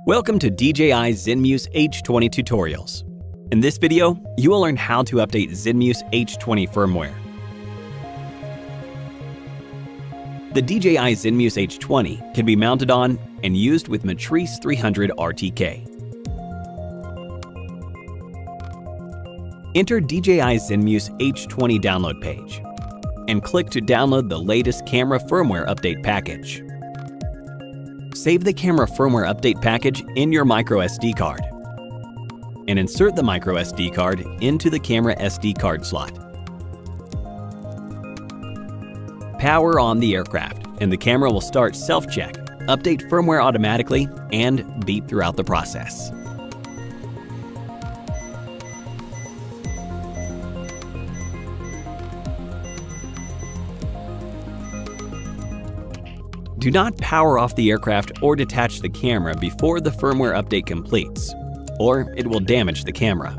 Welcome to DJI Zenmuse H20 tutorials. In this video, you will learn how to update Zenmuse H20 firmware. The DJI Zenmuse H20 can be mounted on and used with Matrice 300 RTK. Enter DJI Zenmuse H20 download page and click to download the latest camera firmware update package. Save the camera firmware update package in your microSD card and insert the microSD card into the camera SD card slot. Power on the aircraft and the camera will start self-check, update firmware automatically, and beep throughout the process. Do not power off the aircraft or detach the camera before the firmware update completes, or it will damage the camera.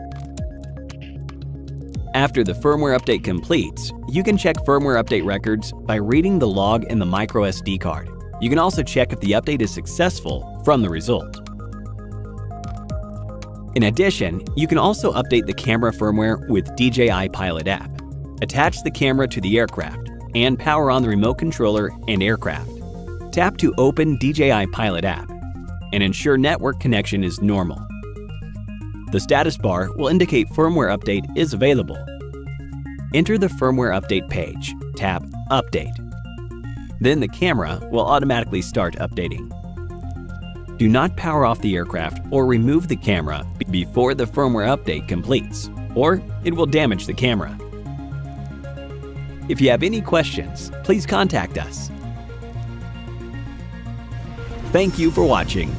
After the firmware update completes, you can check firmware update records by reading the log in the microSD card. You can also check if the update is successful from the result. In addition, you can also update the camera firmware with DJI Pilot app. Attach the camera to the aircraft and power on the remote controller and aircraft. Tap to open DJI Pilot app and ensure network connection is normal. The status bar will indicate firmware update is available. Enter the firmware update page, tap Update. Then the camera will automatically start updating. Do not power off the aircraft or remove the camera before the firmware update completes, or it will damage the camera. If you have any questions, please contact us. Thank you for watching.